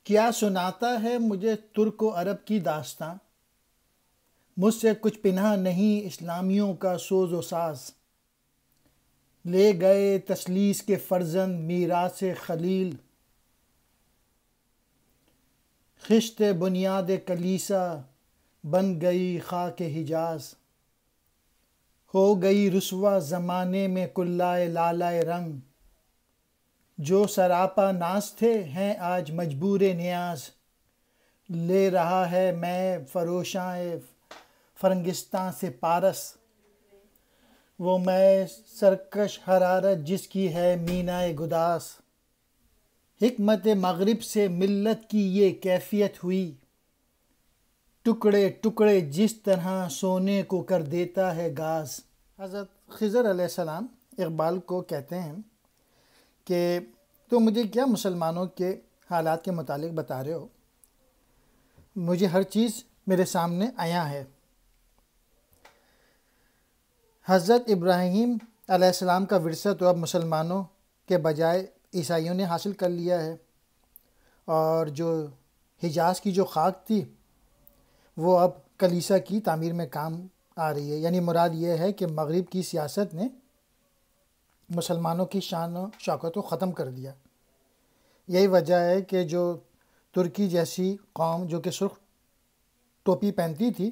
کیا سناتا ہے مجھے ترک و عرب کی داستاں، مجھ سے کچھ پنہا نہیں اسلامیوں کا سوز و ساز۔ لے گئے تثلیث کے فرزند میراث خلیل، خشت بنیاد کلیسا بن گئی خاک حجاز۔ ہو گئی رسوا زمانے میں کلائے لالائے رنگ، جو سراپا ناز تھے ہیں آج مجبور نیاز۔ لے رہا ہے میں فروشاں فرنگستان سے پارس، وہ میں سرکش حرارت جس کی ہے مینائے گداز۔ حکمت مغرب سے ملت کی یہ کیفیت ہوئی، ٹکڑے ٹکڑے جس طرح سونے کو کر دیتا ہے گاز۔ حضرت خضر علیہ السلام اقبال کو کہتے ہیں کہ تو مجھے کیا مسلمانوں کے حالات کے متعلق بتا رہے ہو، مجھے ہر چیز میرے سامنے عیاں ہے۔ حضرت ابراہیم علیہ السلام کا ورثہ تو اب مسلمانوں کے بجائے عیسائیوں نے حاصل کر لیا ہے، اور جو حجاز کی جو خاک تھی وہ اب کلیسا کی تعمیر میں کام آ رہی ہے۔ یعنی مراد یہ ہے کہ مغرب کی سیاست نے مسلمانوں کی شان و شوکت کو ختم کر دیا۔ یہی وجہ ہے کہ جو ترکی جیسی قوم جو کہ سرخ ٹوپی پہنتی تھی،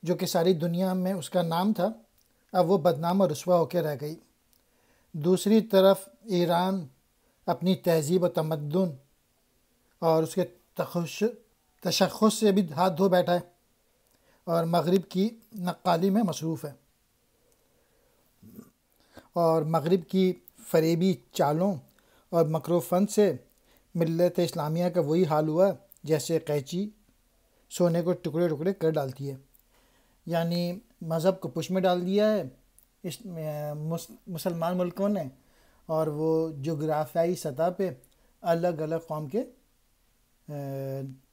جو کہ ساری دنیا میں اس کا نام تھا، اب وہ بدنام اور رسوا ہو کے رہ گئی۔ دوسری طرف ایران اپنی تہذیب و تمدن اور اس کے تشخص سے بھی ہاتھ دھو بیٹھا ہے، اور مغرب کی نقالی میں مصروف ہے، اور مغرب کی فریبی چالوں اور مکر و فن سے ملت اسلامیہ کا وہی حال ہوا جیسے قینچی سونے کو ٹکڑے ٹکڑے کر ڈالتی ہے۔ یعنی مذہب کو پش میں ڈال دیا ہے اس مسلمان ملکوں نے، اور وہ جغرافیائی سطح پہ الگ الگ قوم کے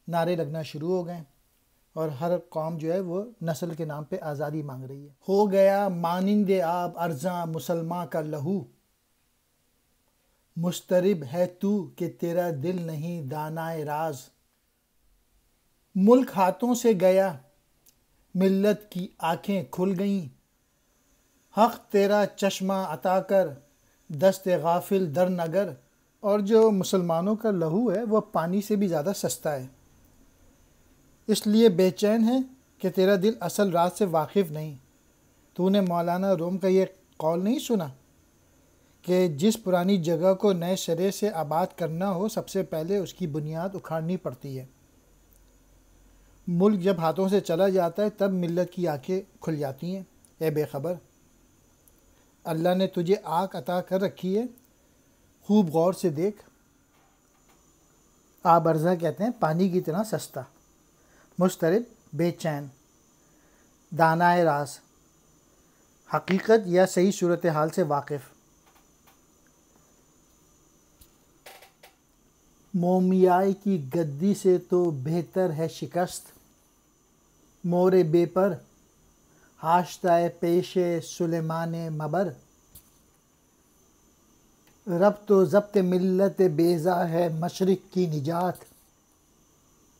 نعرے لگنا شروع ہو گئے، اور ہر قوم جو ہے وہ نسل کے نام پہ آزادی مانگ رہی ہے۔ ہو گیا مانند آب ارزاں مسلماں کا لہو، مضطرب ہے تو کہ تیرا دل نہیں دانائے راز۔ ملک ہاتھوں سے گیا ملت کی آنکھیں کھل گئیں، حق تیرا چشمہ عطا کر دست غافل در نگر۔ اور جو مسلمانوں کا لہو ہے وہ پانی سے بھی زیادہ سستا ہے، اس لیے بے چین ہے کہ تیرا دل اصل راز سے واقف نہیں۔ تو نے مولانا روم کا یہ قول نہیں سنا کہ جس پرانی جگہ کو نئے سرے سے آباد کرنا ہو سب سے پہلے اس کی بنیاد اکھاڑنی پڑتی ہے۔ ملک جب ہاتھوں سے چلا جاتا ہے تب ملت کی آنکھیں کھل جاتی ہیں۔ اے بے خبر، اللہ نے تجھے آنکھ عطا کر رکھی ہے، خوب غور سے دیکھ۔ آب ارزاں کہتے ہیں پانی کی طرح سستا، مضطرب بے چین، دانائے راز حقیقت یا صحیح صورتحال سے واقف۔ مومیائی کی گدی سے تو بہتر ہے شکست، مور بے پر حاشتہ پیش سلیمان مبر۔ ربط و ضبط ملت بیضا ہے مشرق کی نجات،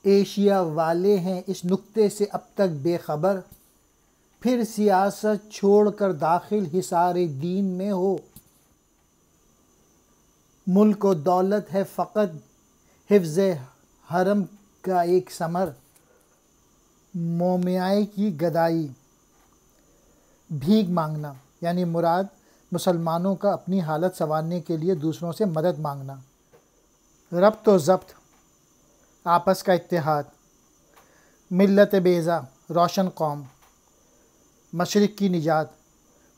ایشیا والے ہیں اس نکتے سے اب تک بے خبر۔ پھر سیاست چھوڑ کر داخل حصار دین میں ہو، ملک و دولت ہے فقط حفظ حرم کا ایک ثمر۔ مومیائی کی گدائی، بھیک مانگنا، یعنی مراد مسلمانوں کا اپنی حالت سنوارنے کے لیے دوسروں سے مدد مانگنا۔ ربط و ضبط، آپس کا اتحاد۔ ملت بیضا، روشن قوم۔ مشرق کی نجات،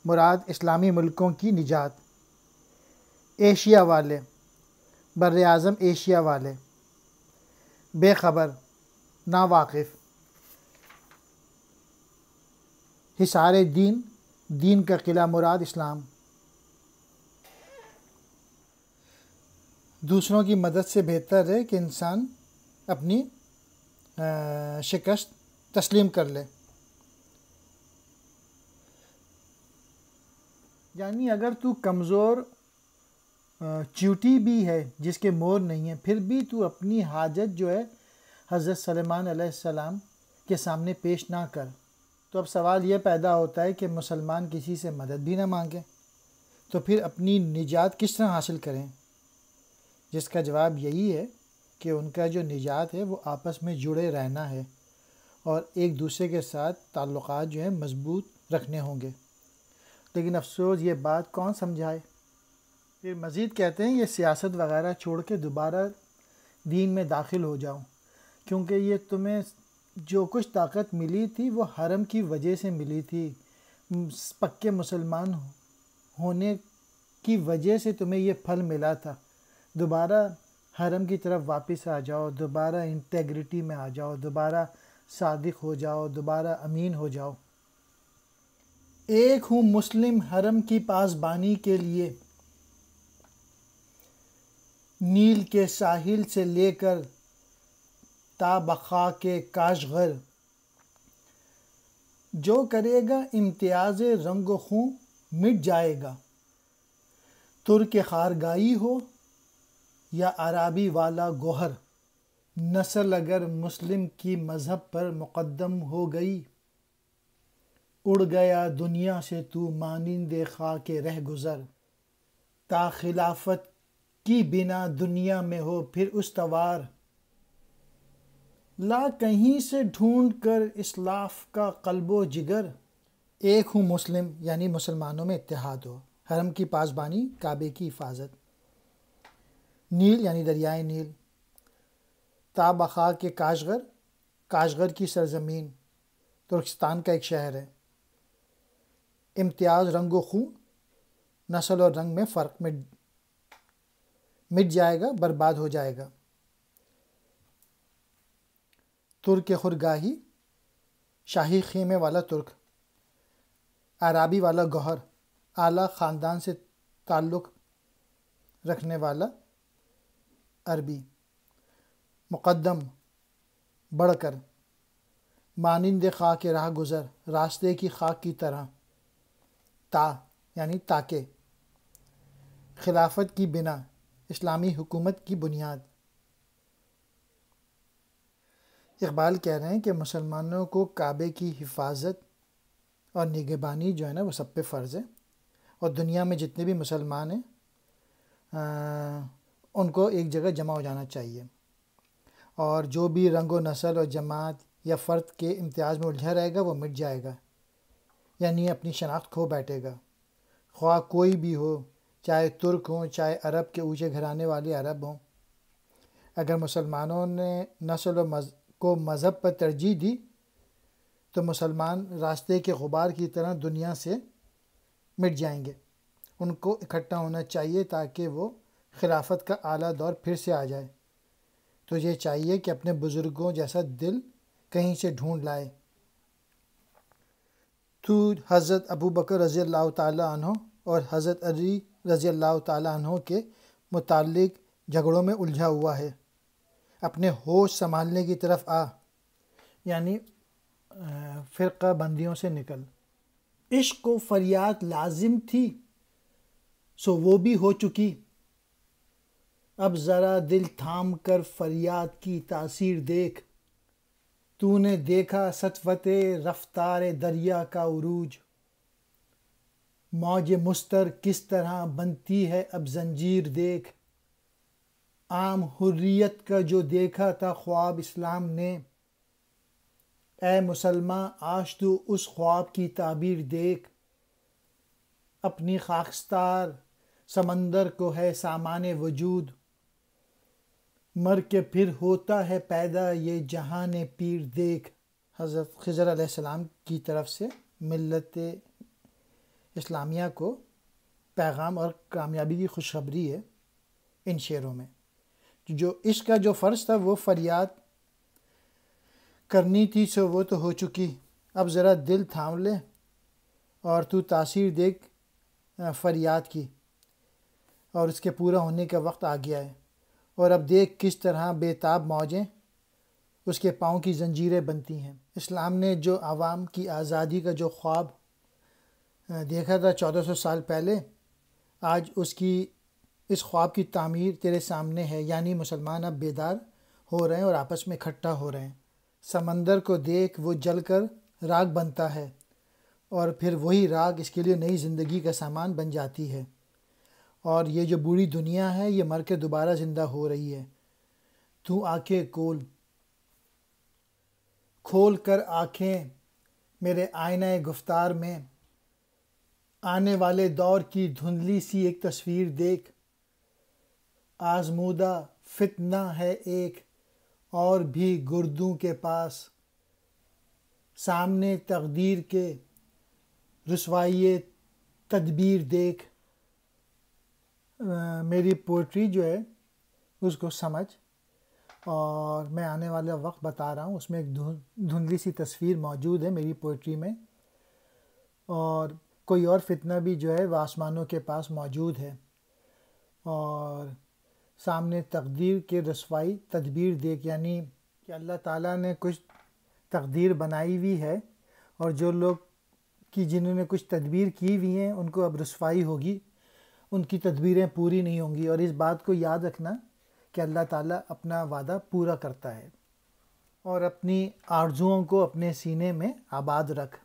مراد اسلامی ملکوں کی نجات۔ ایشیا والے، بر اعظم ایشیا والے۔ بے خبر، نا واقف۔ حصار دین، دین کا قلعہ مراد اسلام۔ دوسروں کی مدد سے بہتر ہے کہ انسان اپنی شکست تسلیم کر لے۔ یعنی اگر تو کمزور چیوٹی بھی ہے جس کے مور نہیں ہیں، پھر بھی تو اپنی حاجت جو ہے حضرت سلیمان علیہ السلام کے سامنے پیش نہ کر۔ تو اب سوال یہ پیدا ہوتا ہے کہ مسلمان کسی سے مدد بھی نہ مانگیں تو پھر اپنی نجات کس طرح حاصل کریں؟ جس کا جواب یہی ہے کہ ان کا جو نجات ہے وہ آپس میں جڑے رہنا ہے اور ایک دوسرے کے ساتھ تعلقات جو ہیں مضبوط رکھنے ہوں گے۔ لیکن افسوس یہ بات کون سمجھائے؟ پھر مزید کہتے ہیں یہ سیاست وغیرہ چھوڑ کے دوبارہ دین میں داخل ہو جاؤ، کیونکہ یہ تمہیں جو کچھ طاقت ملی تھی وہ حرم کی وجہ سے ملی تھی، پکے مسلمان ہونے کی وجہ سے تمہیں یہ پھل ملا تھا۔ دوبارہ حرم کی طرف واپس آ جاؤ، دوبارہ انٹیگریٹی میں آ جاؤ، دوبارہ صادق ہو جاؤ، دوبارہ امین ہو جاؤ۔ ایک ہوں مسلم حرم کی پاسبانی کے لیے، نیل کے ساحل سے لے کر تا بخا کے کاشغر، جو کرے گا امتیاز رنگ و خوں مٹ جائے گا، ترک خارگائی ہو یا عرابی والا گوہر، نسل اگر مسلم کی مذہب پر مقدم ہو گئی، اڑ گیا دنیا سے تو مانند خاک رہ گزر، تا خلافت کی بنا دنیا میں ہو پھر استوار، لا کہیں سے ڈھونڈ کر اسلاف کا قلب و جگر۔ ایک ہوں مسلم یعنی مسلمانوں میں اتحاد ہو، حرم کی پاسبانی کعبے کی حفاظت، نیل یعنی دریائے نیل، تا بخا کے کاشغر، کاشغر کی سرزمین ترکستان کا ایک شہر ہے، امتیاز رنگ و خوں، نسل اور رنگ میں فرق مٹ جائے گا، برباد ہو جائے گا، ترک خرگاہی شاہی خیمے والا ترک، عرابی والا گوہر اعلیٰ خاندان سے تعلق رکھنے والا عربی، مقدم بڑھ کر، مانند خاک راہ گزر راستے کی خاک کی طرح، تا یعنی تاکہ، خلافت کی بنا اسلامی حکومت کی بنیاد۔ اقبال کہہ رہے ہیں کہ مسلمانوں کو کعبے کی حفاظت اور نگہبانی جو ہے نا وہ سب پہ فرض ہے، اور دنیا میں جتنے بھی مسلمان ہیں ان کو ایک جگہ جمع ہو جانا چاہیے، اور جو بھی رنگ و نسل اور جماعت یا فرد کے امتیاز میں الجھا رہے گا وہ مٹ جائے گا، یعنی اپنی شناخت کھو بیٹھے گا، خواہ کوئی بھی ہو، چاہے ترک ہوں، چاہے عرب کے اونچے گھرانے والے عرب ہوں۔ اگر مسلمانوں نے نسل و کو مذہب پر ترجیح دی تو مسلمان راستے کے غبار کی طرح دنیا سے مٹ جائیں گے، ان کو اکٹھا ہونا چاہیے تاکہ وہ خلافت کا اعلیٰ دور پھر سے آ جائے۔ تو یہ چاہیے کہ اپنے بزرگوں جیسا دل کہیں سے ڈھونڈ لائے۔ تو حضرت ابو بکر رضی اللہ تعالیٰ عنہ اور حضرت علی رضی اللہ تعالیٰ عنہ کے متعلق جھگڑوں میں الجھا ہوا ہے، اپنے ہوش سنبھالنے کی طرف آ، یعنی فرقہ بندیوں سے نکل۔ عشق و فریاد لازم تھی سو وہ بھی ہو چکی، اب ذرا دل تھام کر فریاد کی تاثیر دیکھ، تو نے دیکھا سطوت رفتار دریا کا عروج، موج مستر کس طرح بنتی ہے اب زنجیر دیکھ، عام حریت کا جو دیکھا تھا خواب اسلام نے، اے مسلماں آج تو اس خواب کی تعبیر دیکھ، اپنی خاکستار سمندر کو ہے سامان وجود، مر کے پھر ہوتا ہے پیدا یہ جہان پیر دیکھ۔ حضرت خضر علیہ السلام کی طرف سے ملت اسلامیہ کو پیغام اور کامیابی کی خوشخبری ہے ان شعروں میں۔ جو عشق کا جو فرض تھا وہ فریاد کرنی تھی سو وہ تو ہو چکی، اب ذرا دل تھام لے اور تو تاثیر دیکھ فریاد کی، اور اس کے پورا ہونے کا وقت آ گیا ہے، اور اب دیکھ کس طرح بے تاب موجیں اس کے پاؤں کی زنجیریں بنتی ہیں۔ اسلام نے جو عوام کی آزادی کا جو خواب دیکھا تھا 1400 سال پہلے، آج اس خواب کی تعمیر تیرے سامنے ہے، یعنی مسلمان اب بیدار ہو رہے ہیں اور آپس میں اکٹھا ہو رہے ہیں۔ سمندر کو دیکھ، وہ جل کر راکھ بنتا ہے اور پھر وہی راکھ اس کے لیے نئی زندگی کا سامان بن جاتی ہے، اور یہ جو بری دنیا ہے یہ مر کے دوبارہ زندہ ہو رہی ہے۔ تو آنکھیں کھول کر آنکھیں میرے آئینہ گفتار میں، آنے والے دور کی دھندلی سی ایک تصویر دیکھ۔ آزمودہ فتنہ ہے ایک اور بھی گردوں کے پاس، سامنے تقدیر کے رسوائی تدبیر دیکھ۔ میری پوئٹری جو ہے اس کو سمجھ، اور میں آنے والا وقت بتا رہا ہوں، اس میں ایک دھندلی سی تصویر موجود ہے میری پوئٹری میں، اور کوئی اور فتنہ بھی جو ہے وہ آسمانوں کے پاس موجود ہے، اور سامنے تقدیر کے رسوائی تدبیر دیکھ، یعنی کہ اللہ تعالیٰ نے کچھ تقدیر بنائی ہوئی ہے، اور جو لوگ جنہوں نے کچھ تدبیر کی ہوئی ہیں ان کو اب رسوائی ہوگی، ان کی تدبیریں پوری نہیں ہوں گی۔ اور اس بات کو یاد رکھنا کہ اللہ تعالیٰ اپنا وعدہ پورا کرتا ہے، اور اپنی آرزوؤں کو اپنے سینے میں آباد رکھ۔